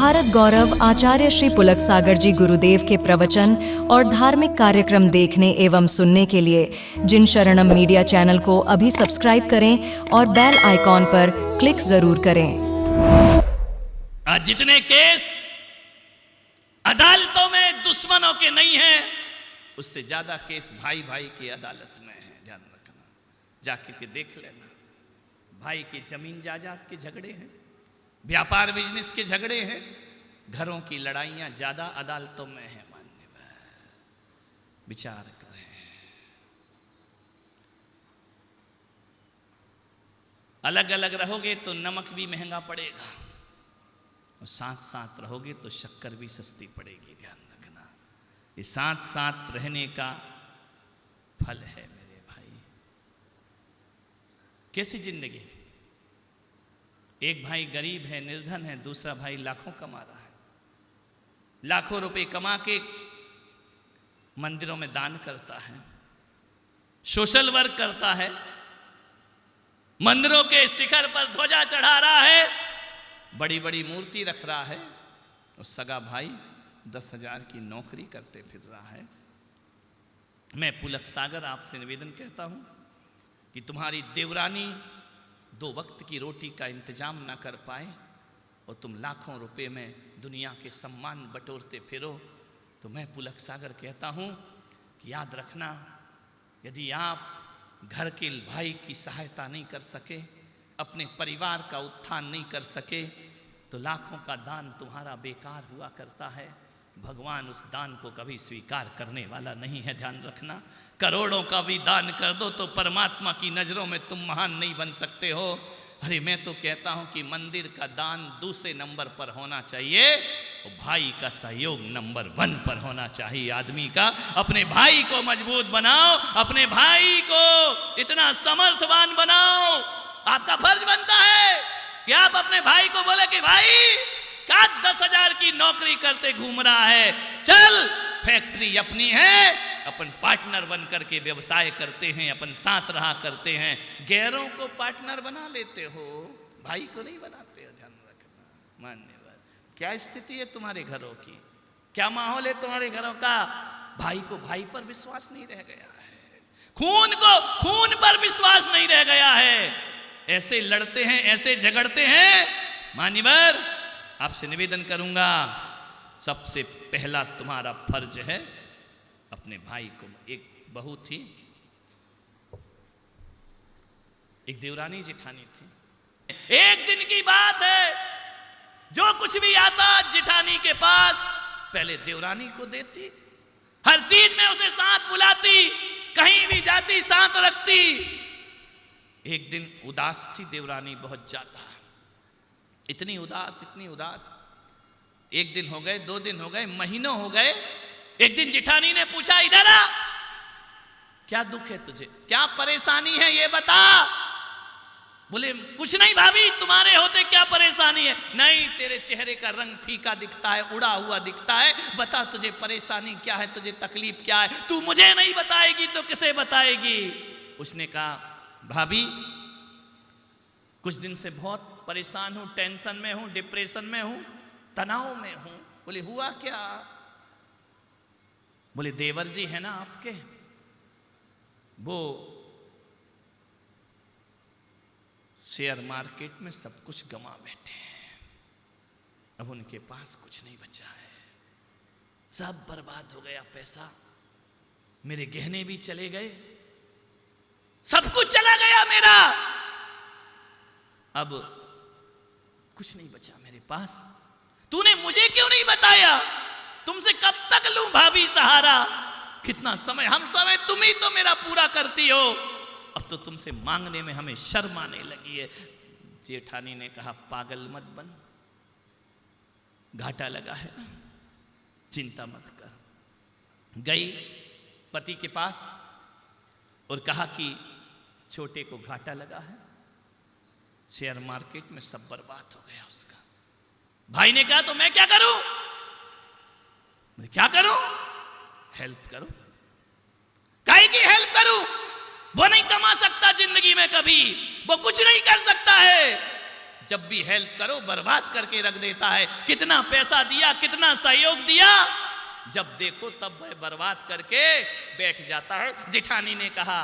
भारत गौरव आचार्य श्री पुलक सागर जी गुरुदेव के प्रवचन और धार्मिक कार्यक्रम देखने एवं सुनने के लिए जिन शरणम मीडिया चैनल को अभी सब्सक्राइब करें और बेल आइकॉन पर क्लिक जरूर करें। आज जितने केस अदालतों में दुश्मनों के नहीं हैं, उससे ज्यादा केस भाई भाई की अदालत में है। ध्यान रखना, जाके के देख लेना। भाई की जमीन जायदाद के झगड़े हैं, व्यापार बिजनेस के झगड़े हैं, घरों की लड़ाइयां ज्यादा अदालतों में है। मान्यवर विचार करें। अलग अलग रहोगे तो नमक भी महंगा पड़ेगा और साथ साथ रहोगे तो शक्कर भी सस्ती पड़ेगी। ध्यान रखना, ये साथ साथ रहने का फल है मेरे भाई। कैसी जिंदगी? एक भाई गरीब है, निर्धन है, दूसरा भाई लाखों कमा रहा है, लाखों रुपए कमा के मंदिरों में दान करता है, सोशल वर्क करता है, मंदिरों के शिखर पर ध्वजा चढ़ा रहा है, बड़ी बड़ी मूर्ति रख रहा है, और सगा भाई 10,000 की नौकरी करते फिर रहा है। मैं पुलक सागर आपसे निवेदन करता हूं कि तुम्हारी देवरानी 2 वक्त की रोटी का इंतजाम ना कर पाए और तुम लाखों रुपए में दुनिया के सम्मान बटोरते फिरो, तो मैं पुलक सागर कहता हूं कि याद रखना, यदि आप घर के भाई की सहायता नहीं कर सके, अपने परिवार का उत्थान नहीं कर सके, तो लाखों का दान तुम्हारा बेकार हुआ करता है। भगवान उस दान को कभी स्वीकार करने वाला नहीं है। ध्यान रखना, करोड़ों का भी दान कर दो तो परमात्मा की नजरों में तुम महान नहीं बन सकते हो। अरे मैं तो कहता हूं कि मंदिर का दान दूसरे नंबर पर होना चाहिए और भाई का सहयोग नंबर 1 पर होना चाहिए। आदमी का अपने भाई को मजबूत बनाओ, अपने भाई को इतना समर्थवान बनाओ। आपका फर्ज बनता है कि आप अपने भाई को बोले कि भाई क्या 10,000 की नौकरी करते घूम रहा है, चल फैक्ट्री अपनी है, अपन पार्टनर बन करके व्यवसाय करते हैं, अपन साथ रहा करते हैं। गैरों को पार्टनर बना लेते हो, भाई को नहीं बनाते हो। ध्यान रखना। मान्यवर, क्या स्थिति है तुम्हारे घरों की, क्या माहौल है तुम्हारे घरों का? भाई को भाई पर विश्वास नहीं रह गया है, खून को खून पर विश्वास नहीं रह गया है। ऐसे लड़ते हैं, ऐसे झगड़ते हैं। मान्यवर, आपसे निवेदन करूंगा, सबसे पहला तुम्हारा फर्ज है अपने भाई को। एक बहू थी, एक देवरानी जेठानी थी। एक दिन की बात है, जो कुछ भी आता जेठानी के पास पहले देवरानी को देती, हर चीज में उसे साथ बुलाती, कहीं भी जाती साथ रखती। एक दिन उदास थी देवरानी बहुत ज्यादा, इतनी उदास, इतनी उदास। 1 दिन हो गए, 2 दिन हो गए, महीनों हो गए। एक दिन जेठानी ने पूछा, इधर आ, क्या दुख है तुझे, क्या परेशानी है ये बता। बोले कुछ नहीं भाभी, तुम्हारे होते क्या परेशानी है। नहीं, तेरे चेहरे का रंग फीका दिखता है, उड़ा हुआ दिखता है, बता तुझे परेशानी क्या है, तुझे तकलीफ क्या है। तू मुझे नहीं बताएगी तो किसे बताएगी। उसने कहा भाभी कुछ दिन से बहुत परेशान हूं, टेंशन में हूं, डिप्रेशन में हूं, तनाव में हूं। बोले हुआ क्या? बोले देवर जी है ना आपके, वो शेयर मार्केट में सब कुछ गंवा बैठे हैं, अब उनके पास कुछ नहीं बचा है, सब बर्बाद हो गया पैसा, मेरे गहने भी चले गए, सब कुछ चला गया मेरा, अब कुछ नहीं बचा मेरे पास। तूने मुझे क्यों नहीं बताया? तुमसे कब तक लूं भाभी सहारा? कितना समय, हम समय तुम ही तो मेरा पूरा करती हो, अब तो तुमसे मांगने में हमें शर्म आने लगी है। जेठानी ने कहा पागल मत बन, घाटा लगा है ना, चिंता मत कर। गई पति के पास और कहा कि छोटे को घाटा लगा है, शेयर मार्केट में सब बर्बाद हो गया उसका। भाई ने कहा तो मैं क्या करूं? मैं क्या करूं? हेल्प करूं। काहे की हेल्प करूं? वो नहीं कमा सकता जिंदगी में कभी, वो कुछ नहीं कर सकता है। जब भी हेल्प करो बर्बाद करके रख देता है। कितना पैसा दिया, कितना सहयोग दिया, जब देखो तब वह बर्बाद करके बैठ जाता है। जेठानी ने कहा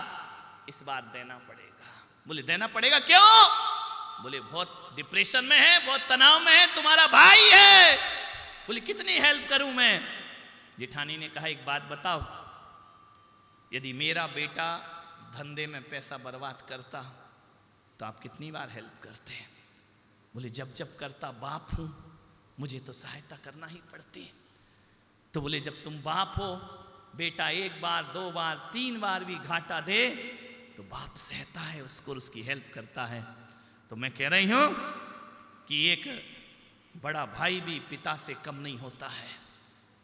इस बार देना पड़ेगा। बोले देना पड़ेगा क्यों? बोले बहुत डिप्रेशन में है, बहुत तनाव में है, तुम्हारा भाई है। बोले कितनी हेल्प करूं मैं? जेठानी ने कहा एक बात बताओ, यदि मेरा बेटा धंधे में पैसा बर्बाद करता तो आप कितनी बार हेल्प करते? बोले जब जब करता बाप हूं, मुझे तो सहायता करना ही पड़ती। तो बोले जब तुम बाप हो, बेटा एक बार, दो बार, तीन बार भी घाटा दे तो बाप सहता है उसको, उसकी हेल्प करता है। तो मैं कह रही हूं कि एक बड़ा भाई भी पिता से कम नहीं होता है,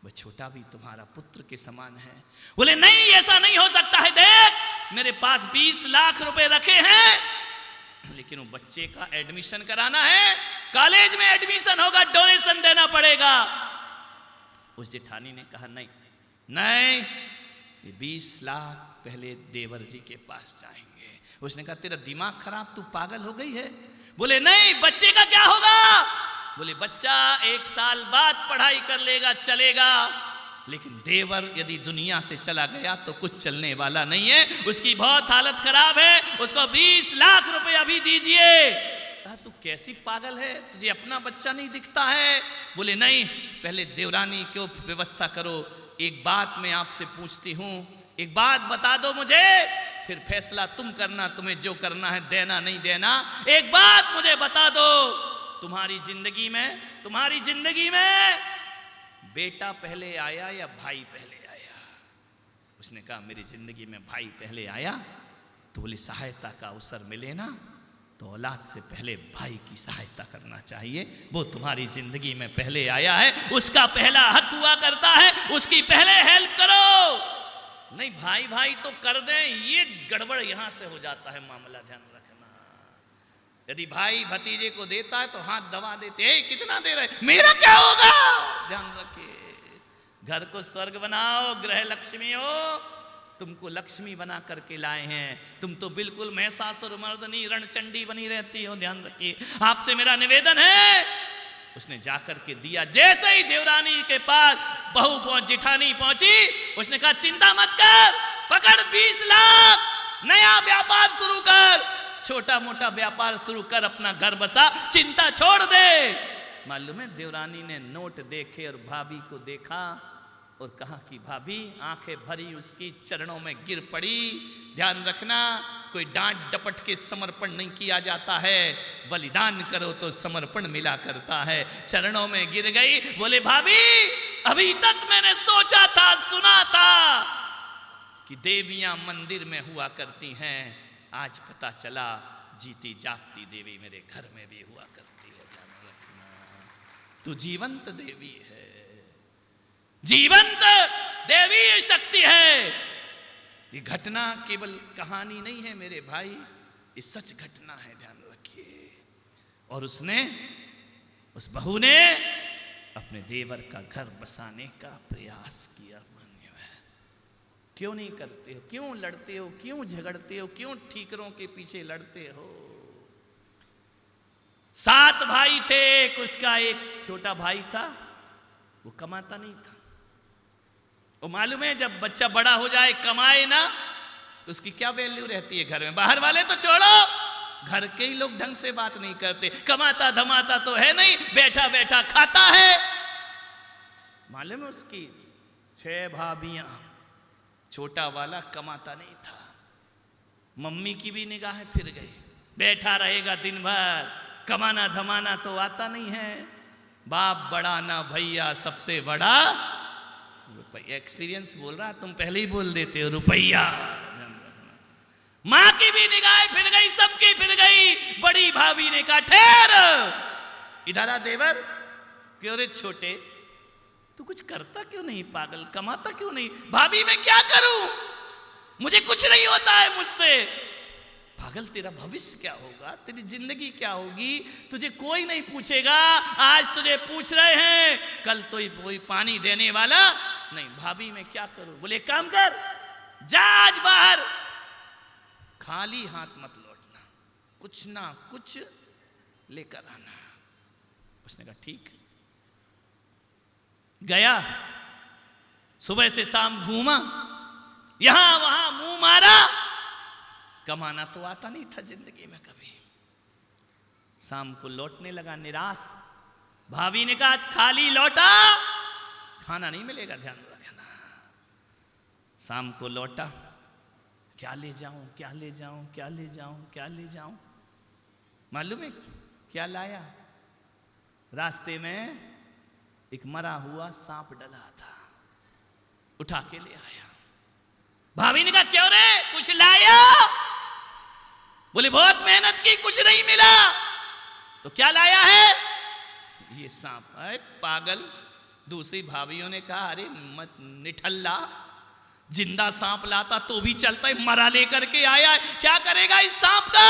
वह छोटा भी तुम्हारा पुत्र के समान है। बोले नहीं ऐसा नहीं हो सकता है, देख मेरे पास 20 लाख रुपए रखे हैं, लेकिन वो बच्चे का एडमिशन कराना है, कॉलेज में एडमिशन होगा, डोनेशन देना पड़ेगा। उस जेठानी ने कहा नहीं नहीं, ये 20 लाख पहले देवर जी के पास जाएंगे। उसने कहा तेरा दिमाग खराब, तू पागल हो गई है? बोले नहीं, बच्चे का क्या होगा? बोले बच्चा 1 साल बाद पढ़ाई कर लेगा, चलेगा, लेकिन देवर यदि दुनिया से चला गया तो कुछ चलने वाला नहीं है, उसकी बहुत हालत खराब है, उसको 20 लाख रुपए अभी दीजिए। तू कैसी पागल है, तुझे अपना बच्चा नहीं दिखता है? बोले नहीं, पहले देवरानी क्यों व्यवस्था करो। एक बात मैं आपसे पूछती हूं, एक बात बता दो मुझे, फिर फैसला तुम करना, तुम्हें जो करना है देना नहीं देना। एक बात मुझे बता दो, तुम्हारी जिंदगी में बेटा पहले आया या भाई पहले आया? उसने कहा मेरी जिंदगी में भाई पहले आया। तो बोले सहायता का अवसर मिले ना तो औलाद से पहले भाई की सहायता करना चाहिए, वो तुम्हारी जिंदगी में पहले आया है, उसका पहला हक हुआ करता है, उसकी पहले हेल्प करो। नहीं भाई भाई तो कर दें, ये गड़बड़ यहां से हो जाता है मामला, ध्यान रखना। यदि भाई भतीजे को देता है तो हाथ दबा देते हैं, कितना दे रहे, मेरा क्या होगा? ध्यान रखिए, घर को स्वर्ग बनाओ, गृह लक्ष्मी हो, तुमको लक्ष्मी बना करके लाए हैं, तुम तो बिल्कुल महिषासुर मर्दनी रणचंडी बनी रहती हो। ध्यान रखिए, आपसे मेरा निवेदन है। उसने जाकर के दिया, जैसे ही देवरानी के पास बहू जेठानी पहुंची, उसने कहा चिंता मत कर, पकड़ 20 लाख, नया व्यापार शुरू कर, छोटा मोटा व्यापार शुरू कर, अपना घर बसा, चिंता छोड़ दे। मालूम है देवरानी ने नोट देखे और भाभी को देखा और कहा कि भाभी, आंखें भरी उसकी चरणों में गिर पड़ी। ध्यान रखना, कोई डांट डपट के समर्पण नहीं किया जाता है, बलिदान करो तो समर्पण मिला करता है। चरणों में गिर गई, बोले भाभी अभी तक मैंने सोचा था, सुना था कि देवियां मंदिर में हुआ करती हैं, आज पता चला जीती जागती देवी मेरे घर में भी हुआ करती है। ध्यान रखना, तू जीवंत देवी है, जीवंत देवी शक्ति है। ये घटना केवल कहानी नहीं है मेरे भाई, ये सच घटना है, ध्यान रखिए। और उस बहू ने अपने देवर का घर बसाने का प्रयास किया। मान्य है, क्यों नहीं करते हो? क्यों लड़ते हो? क्यों झगड़ते हो? क्यों ठीकरों के पीछे लड़ते हो? 7 भाई थे, उसका एक छोटा भाई था, वो कमाता नहीं था। वो मालूम है जब बच्चा बड़ा हो जाए, कमाए ना, तो उसकी क्या वैल्यू रहती है घर में? बाहर वाले तो छोड़ो, घर के ही लोग ढंग से बात नहीं करते, कमाता धमाता तो है नहीं, बैठा बैठा खाता है। मालूम है उसकी 6 भाभियां, छोटा वाला कमाता नहीं था। मम्मी की भी निगाहें फिर गई, बैठा रहेगा दिन भर, कमाना धमाना तो आता नहीं है। बाप बड़ा ना भैया, सबसे बड़ा रुपया। एक्सपीरियंस बोल रहा, तुम पहले ही बोल देते हो रुपया। मां की भी निगाहें फिर गई, सबकी फिर गई। बड़ी भाभी ने कहा ठहर, इधर आ देवर। क्यों रे छोटे, तू कुछ करता क्यों नहीं? पागल, कमाता क्यों नहीं? भाभी मैं क्या करूं, मुझे कुछ नहीं होता है मुझसे। पागल, तेरा भविष्य क्या होगा, तेरी जिंदगी क्या होगी, तुझे कोई नहीं पूछेगा। आज तुझे पूछ रहे हैं, कल तो कोई पानी देने वाला नहीं। भाभी मैं क्या करूं? बोले काम कर, जा आज बाहर, खाली हाथ मत लौटना, कुछ ना कुछ लेकर आना। उसने कहा ठीक है। गया, सुबह से शाम घूमा, यहां वहां मुंह मारा, कमाना तो आता नहीं था जिंदगी में कभी। शाम को लौटने लगा निराश। भाभी ने कहा आज खाली लौटा, खाना नहीं मिलेगा, ध्यान रखना। शाम को लौटा, क्या ले जाऊं, क्या ले जाऊं, क्या ले जाऊं, क्या ले जाऊं। मालूम है क्या लाया? रास्ते में एक मरा हुआ सांप डला था, उठा के ले आया। भाभी ने कहा क्यों रे, कुछ लाया? बोले बहुत मेहनत की, कुछ नहीं मिला। तो क्या लाया है? ये सांप। अरे पागल। दूसरी भाभीियों ने कहा अरे मत निठल्ला, जिंदा सांप लाता तो भी चलता है, मरा लेकर के आया है, क्या करेगा इस सांप का?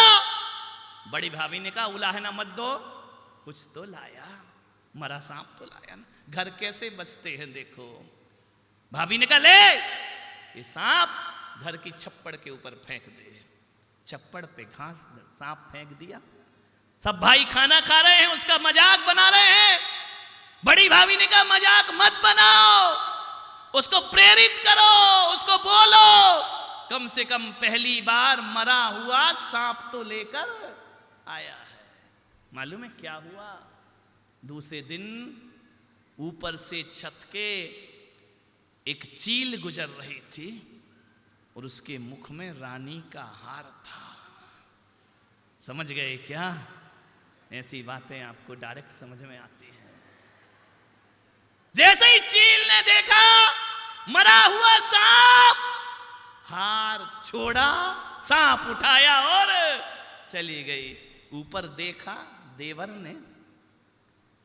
बड़ी भाभी ने कहा उलाहना मत दो, कुछ तो लाया, मरा सांप तो लाया ना, घर कैसे बचते हैं देखो। भाभी ने कहा ले ये सांप घर की छप्पड़ के ऊपर फेंक दे। छप्पड़ पे घास सांप फेंक दिया। सब भाई खाना खा रहे हैं, उसका मजाक बना रहे हैं। बड़ी भाभी ने कहा मजाक मत बनाओ, उसको प्रेरित करो, उसको बोलो कम से कम पहली बार मरा हुआ सांप तो लेकर आया है। मालूम है क्या हुआ? दूसरे दिन ऊपर से छत के एक चील गुजर रही थी और उसके मुख में रानी का हार था। समझ गए क्या? ऐसी बातें आपको डायरेक्ट समझ में आती हैं। जैसे ही चील ने देखा मरा हुआ सांप, हार छोड़ा, सांप उठाया और चली गई। ऊपर देखा देवर ने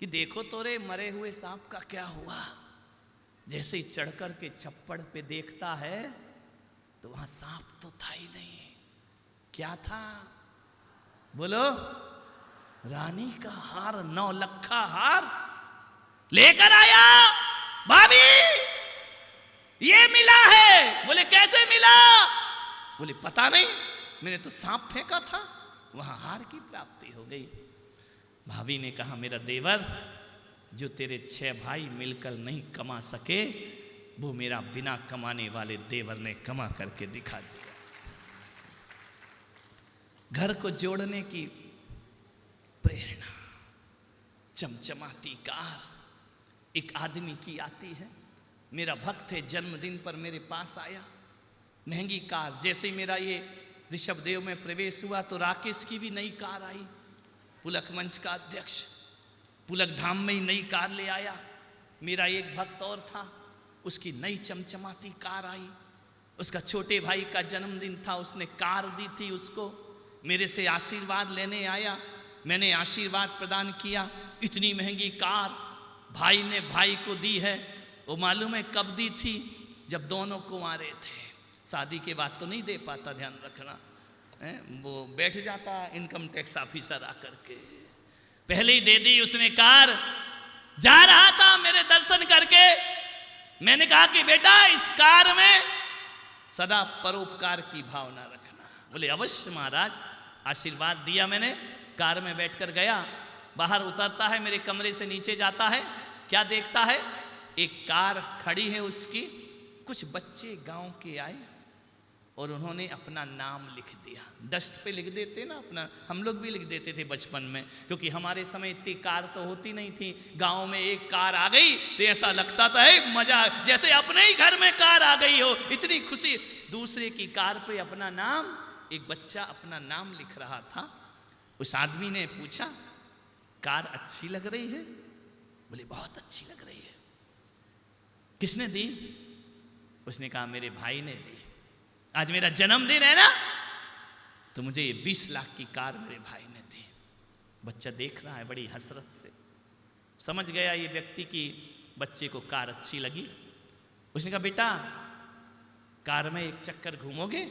कि देखो तो रे मरे हुए सांप का क्या हुआ। जैसे ही चढ़कर के छप्पड़ पे देखता है तो वहां सांप तो था ही नहीं। क्या था? बोलो। रानी का हार, 9 लखा हार लेकर आया। भाभी ये मिला है। बोले कैसे मिला? बोले पता नहीं, मैंने तो सांप फेंका था, वहां हार की प्राप्ति हो गई। भाभी ने कहा मेरा देवर, जो तेरे 6 भाई मिलकर नहीं कमा सके वो मेरा बिना कमाने वाले देवर ने कमा करके दिखा दिया। घर को जोड़ने की प्रेरणा चमचमाती कार एक आदमी की आती है। मेरा भक्त है, जन्मदिन पर मेरे पास आया, महंगी कार। जैसे ही मेरा ये ऋषभदेव में प्रवेश हुआ तो राकेश की भी नई कार आई। पुलक मंच का अध्यक्ष पुलक धाम में ही नई कार ले आया। मेरा एक भक्त और था, उसकी नई चमचमाती कार आई। उसका छोटे भाई का जन्मदिन था, उसने कार दी थी उसको। मेरे से आशीर्वाद लेने आया, मैंने आशीर्वाद प्रदान किया। इतनी महंगी कार भाई ने भाई को दी है। वो मालूम है कब दी थी? जब दोनों कुंवारे थे। शादी के बाद तो नहीं दे पाता, ध्यान रखना। वो बैठ जाता इनकम टैक्स ऑफिसर आकर के, पहले ही दे दी उसने कार। जा रहा था मेरे दर्शन करके, मैंने कहा कि बेटा इस कार में सदा परोपकार की भावना रखना। बोले अवश्य महाराज। आशीर्वाद दिया मैंने, कार में बैठकर गया। बाहर उतरता है, मेरे कमरे से नीचे जाता है, क्या देखता है? एक कार खड़ी है उसकी। कुछ बच्चे गांव के आए और उन्होंने अपना नाम लिख दिया। डस्ट पे लिख देते ना अपना, हम लोग भी लिख देते थे बचपन में, क्योंकि हमारे समय इतनी कार तो होती नहीं थी। गांव में एक कार आ गई तो ऐसा लगता था है मजा, जैसे अपने ही घर में कार आ गई हो, इतनी खुशी। दूसरे की कार पे अपना नाम, एक बच्चा अपना नाम लिख रहा था। उस आदमी ने पूछा कार अच्छी लग रही है? बोले बहुत अच्छी लग रही है। किसने दी? उसने कहा मेरे भाई ने दी। आज मेरा जन्मदिन है ना, तो मुझे ये 20 लाख की कार मेरे भाई ने दी। बच्चा देख रहा है बड़ी हसरत से, समझ गया ये व्यक्ति की बच्चे को कार अच्छी लगी। उसने कहा बेटा कार में एक चक्कर घूमोगे?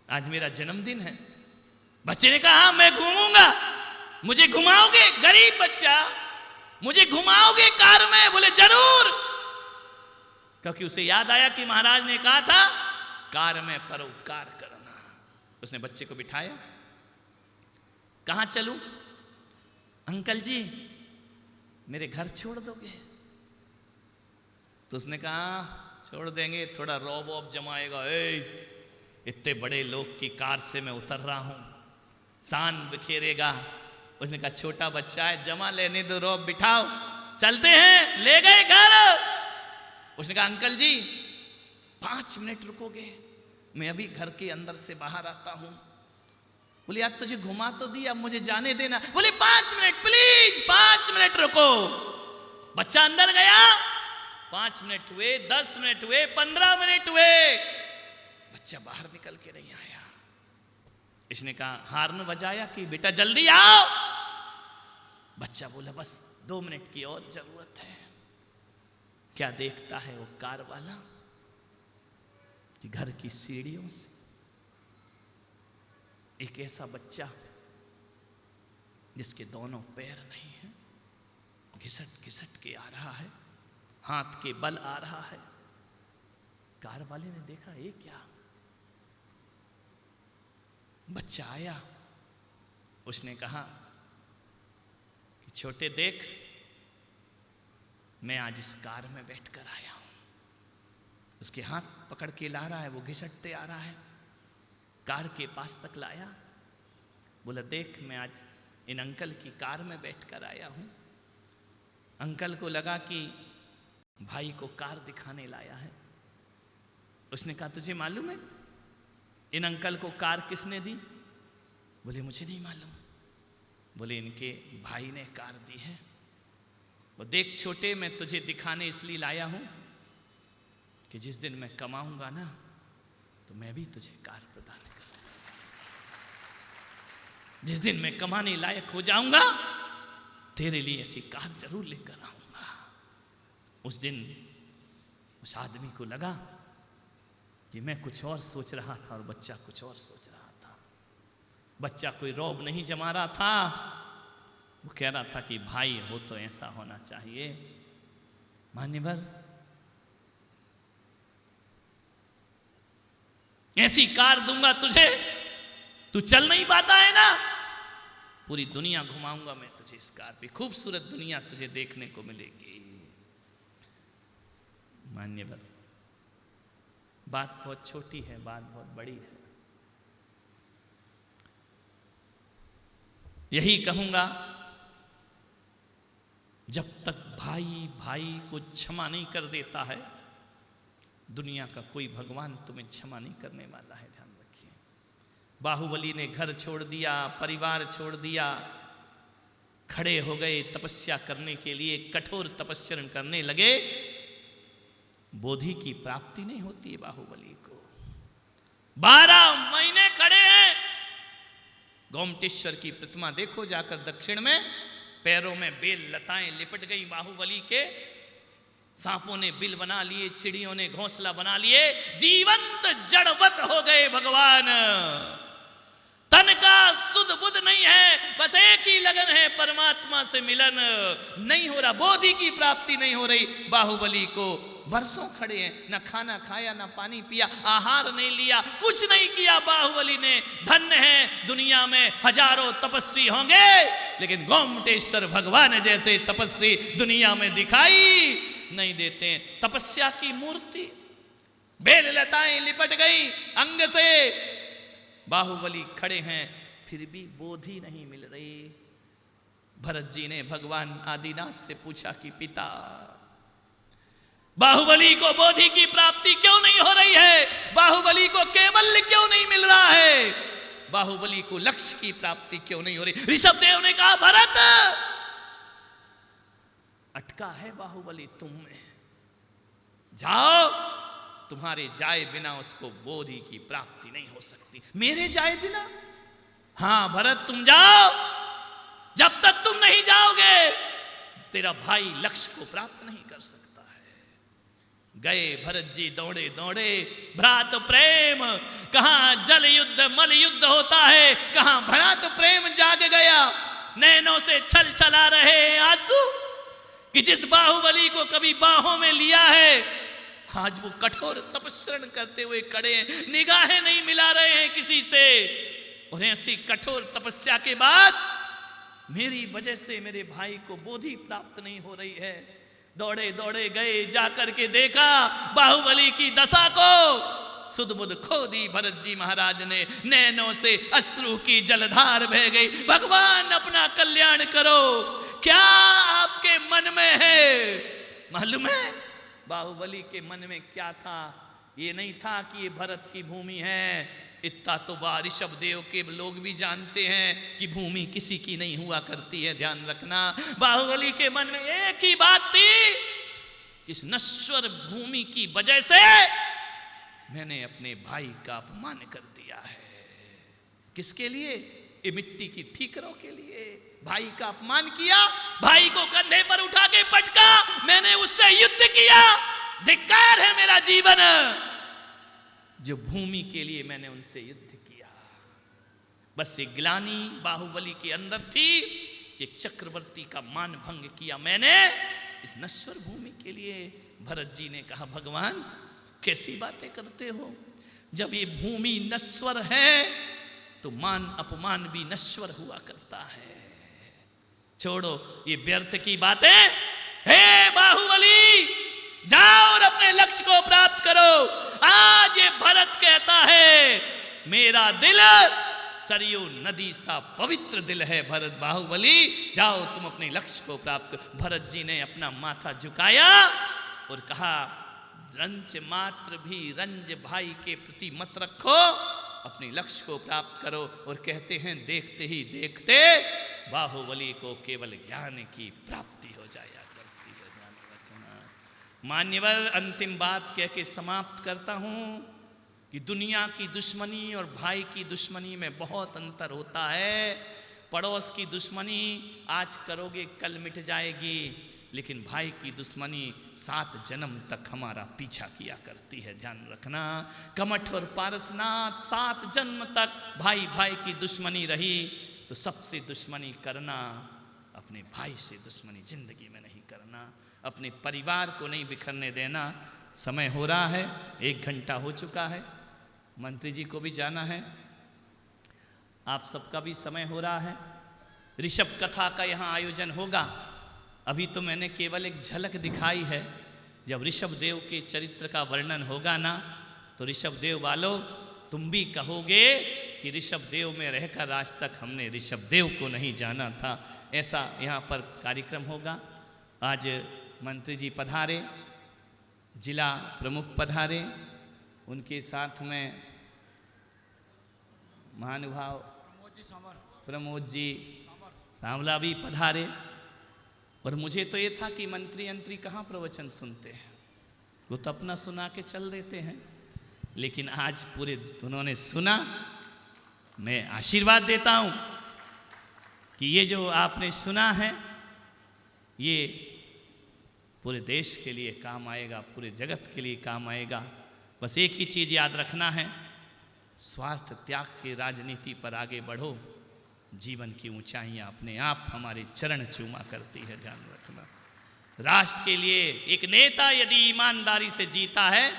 आज मेरा जन्मदिन है। बच्चे ने कहा हाँ मैं घूमूंगा। मुझे घुमाओगे? गरीब बच्चा, मुझे घुमाओगे कार में? बोले जरूर, क्योंकि उसे याद आया कि महाराज ने कहा था कार में परोपकार करना। उसने बच्चे को बिठाया। कहाँ चलूं? अंकल जी मेरे घर छोड़ दोगे? तो उसने कहा छोड़ देंगे, थोड़ा रौब वौब जमाएगा, इतने बड़े लोग की कार से मैं उतर रहा हूं, शान बिखेरेगा। उसने कहा छोटा बच्चा है, जमा लेने दो, रौब बिठाओ, चलते हैं। ले गए घर। उसने कहा अंकल जी 5 मिनट रुकोगे, मैं अभी घर के अंदर से बाहर आता हूं। बोले यार तुझे घुमा तो दिया, अब मुझे जाने देना। बोले 5 मिनट प्लीज, 5 मिनट रुको। बच्चा अंदर गया, 5 मिनट हुए, 10 मिनट हुए, 15 मिनट हुए, बच्चा बाहर निकल के नहीं आया। इसने कहा हार्न बजाया कि बेटा जल्दी आओ। बच्चा बोला बस 2 मिनट की और जरूरत है। क्या देखता है वो कार वाला कि घर की सीढ़ियों से एक ऐसा बच्चा जिसके दोनों पैर नहीं है, घिसट घिसट के आ रहा है, हाथ के बल आ रहा है। कार वाले ने देखा ये क्या? बच्चा आया, उसने कहा कि छोटे देख, मैं आज इस कार में बैठकर आया हूं। उसके हाथ पकड़ के ला रहा है, वो घिसटते आ रहा है, कार के पास तक लाया। बोला देख मैं आज इन अंकल की कार में बैठकर आया हूं। अंकल को लगा कि भाई को कार दिखाने लाया है। उसने कहा तुझे मालूम है इन अंकल को कार किसने दी? बोले मुझे नहीं मालूम। बोले इनके भाई ने कार दी है। वो देख छोटे, मैं तुझे दिखाने इसलिए लाया हूं कि जिस दिन मैं कमाऊंगा ना तो मैं भी तुझे कार प्रदान करूंगा। जिस दिन मैं कमाने लायक हो जाऊंगा तेरे लिए ऐसी कार जरूर लेकर आऊंगा। उस दिन उस आदमी को लगा कि मैं कुछ और सोच रहा था और बच्चा कुछ और सोच रहा था। बच्चा कोई रौब नहीं जमा रहा था, वो कह रहा था कि भाई हो तो ऐसा होना चाहिए। मान्यवर ऐसी कार दूंगा तुझे, तू चल नहीं पाता है ना, पूरी दुनिया घुमाऊंगा मैं तुझे इस कार पे, खूबसूरत दुनिया तुझे देखने को मिलेगी। मान्यवर बात बहुत छोटी है, बात बहुत बड़ी है। यही कहूंगा जब तक भाई भाई को क्षमा नहीं कर देता है, दुनिया का कोई भगवान तुम्हें क्षमा नहीं करने वाला है, ध्यान रखिए। बाहुबली ने घर छोड़ दिया, परिवार छोड़ दिया, खड़े हो गए तपस्या करने के लिए, कठोर तपस्या करने लगे। बोधि की प्राप्ति नहीं होती है बाहुबली को। 12 महीने खड़े हैं। गोमटेश्वर की प्रतिमा देखो जाकर दक्षिण में, पैरों में बेल लताएं लिपट गई बाहुबली के, सांपों ने बिल बना लिए, चिड़ियों ने घोंसला बना लिए, जीवंत जड़वत हो गए भगवान। तन का सुध बुध नहीं है, बस एक ही लगन है परमात्मा से मिलन। नहीं हो रहा, बोधि की प्राप्ति नहीं हो रही बाहुबली को। बरसों खड़े हैं, ना खाना खाया, ना पानी पिया, आहार नहीं लिया, कुछ नहीं किया बाहुबली ने। धन्य है दुनिया में हजारों तपस्वी होंगे, लेकिन गोमटेश्वर भगवान जैसे तपस्वी दुनिया में दिखाई नहीं देते। तपस्या की मूर्ति, बेल लताएं लिपट गई अंग से, बाहुबली खड़े हैं, फिर भी बोधि नहीं मिल रही। भरत जी ने भगवान आदिनाथ से पूछा कि पिता, बाहुबली को बोधि की प्राप्ति क्यों नहीं हो रही है? बाहुबली को केवल क्यों नहीं मिल रहा है? बाहुबली को लक्ष्य की प्राप्ति क्यों नहीं हो रही? ऋषभ देव ने कहा भरत, अटका है बाहुबली तुम में, जाओ, तुम्हारे जाए बिना उसको बोधि की प्राप्ति नहीं हो सकती। मेरे जाए बिना? हां भरत तुम जाओ, जब तक तुम नहीं जाओगे तेरा भाई लक्ष्य को प्राप्त नहीं कर सकता है। गए भरत जी दौड़े दौड़े, भ्रात प्रेम, कहां जल युद्ध मल युद्ध होता है, कहां भ्रात प्रेम जाग गया। नैनों से छल छला रहे आंसू कि जिस बाहुबली को कभी बाहों में लिया है, आज वो कठोर तपस्या करते हुए खड़े हैं, निगाहें नहीं मिला रहे हैं किसी से। और ऐसी कठोर तपस्या के बाद मेरी वजह से मेरे भाई को बोधि प्राप्त नहीं हो रही है। दौड़े दौड़े गए, जाकर के देखा बाहुबली की दशा को। सुध-बुध खो दी भरत जी महाराज ने, नैनों से अश्रु की जलधार बह गई। भगवान अपना कल्याण करो, क्या आपके मन में है? मालूम है बाहुबली के मन में क्या था? ये नहीं था कि ये भरत की भूमि है। इतना तो ऋषभ देव के लोग भी जानते हैं कि भूमि किसी की नहीं हुआ करती है, ध्यान रखना। बाहुबली के मन में एक ही बात थी, इस नश्वर भूमि की वजह से मैंने अपने भाई का अपमान कर दिया है। किसके लिए? ये मिट्टी की ठीकरों के लिए। भाई का अपमान किया, भाई को कंधे पर उठा के पटका, मैंने उससे युद्ध किया। धिक्कार है मेरा जीवन, जो भूमि के लिए मैंने उनसे युद्ध किया। बस ये ग्लानि बाहुबली के अंदर थी, एक चक्रवर्ती का मान भंग किया मैंने इस नश्वर भूमि के लिए। भरत जी ने कहा, भगवान कैसी बातें करते हो? जब ये भूमि नश्वर है तो मान अपमान भी नश्वर हुआ करता है। छोड़ो ये व्यर्थ की बातें। हे बाहुबली, जाओ और अपने लक्ष्य को प्राप्त करो। आज ये भरत कहता है, मेरा दिल सरयू नदी सा पवित्र दिल है। भरत बाहुबली, जाओ तुम अपने लक्ष्य को प्राप्त करो। भरत जी ने अपना माथा झुकाया और कहा, रंज मात्र भी रंज भाई के प्रति मत रखो, अपने लक्ष्य को प्राप्त करो। और कहते हैं देखते ही देखते बाहुबली को केवल ज्ञान की प्राप्ति हो जाया करती है। ध्यान रखना। मान्यवर, अंतिम बात कह के समाप्त करता हूं कि दुनिया की दुश्मनी और भाई की दुश्मनी में बहुत अंतर होता है। पड़ोस की दुश्मनी आज करोगे कल मिट जाएगी, लेकिन भाई की दुश्मनी 7 जन्म तक हमारा पीछा किया करती है। ध्यान रखना। कमठ और पारसनाथ 7 जन्म तक भाई भाई की दुश्मनी रही, तो सबसे दुश्मनी करना, अपने भाई से दुश्मनी जिंदगी में नहीं करना, अपने परिवार को नहीं बिखरने देना। समय हो रहा है, 1 घंटा हो चुका है, मंत्री जी को भी जाना है, आप सबका भी समय हो रहा है। ऋषभ कथा का यहाँ आयोजन होगा। अभी तो मैंने केवल एक झलक दिखाई है। जब ऋषभ देव के चरित्र का वर्णन होगा ना, तो ऋषभ देव वालों तुम भी कहोगे कि ऋषभ देव में रहकर आज तक हमने ऋषभ देव को नहीं जाना था। ऐसा यहाँ पर कार्यक्रम होगा। आज मंत्री जी पधारे, जिला प्रमुख पधारे, उनके साथ में महानुभाव प्रमोद जी सांवला भी पधारे। और मुझे तो ये था कि मंत्री कहाँ प्रवचन सुनते हैं, वो तो अपना सुना के चल देते हैं, लेकिन आज पूरे उन्होंने सुना। मैं आशीर्वाद देता हूँ कि ये जो आपने सुना है ये पूरे देश के लिए काम आएगा, पूरे जगत के लिए काम आएगा। बस एक ही चीज़ याद रखना है, स्वार्थ त्याग के राजनीति पर आगे बढ़ो। जीवन की ऊंचाइयां अपने आप हमारे चरण चूमा करती है। ध्यान रखना। राष्ट्र के लिए एक नेता यदि ईमानदारी से जीता है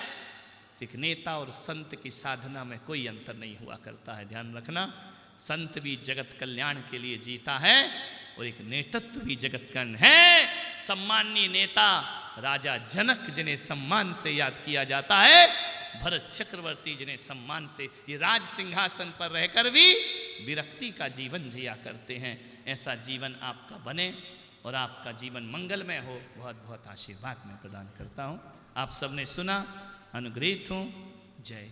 तो एक नेता और संत की साधना में कोई अंतर नहीं हुआ करता है। ध्यान रखना। संत भी जगत कल्याण के लिए जीता है और एक नेतृत्व भी जगत कल्याण है। सम्माननीय नेता राजा जनक, जिन्हें सम्मान से याद किया जाता है, भरत चक्रवर्ती, जिन्हें सम्मान से ये राज सिंहासन पर रहकर भी विरक्ति का जीवन जिया करते हैं। ऐसा जीवन आपका बने और आपका जीवन मंगलमय हो। बहुत बहुत आशीर्वाद मैं प्रदान करता हूँ। आप सबने सुना, अनुग्रहित हूँ। जय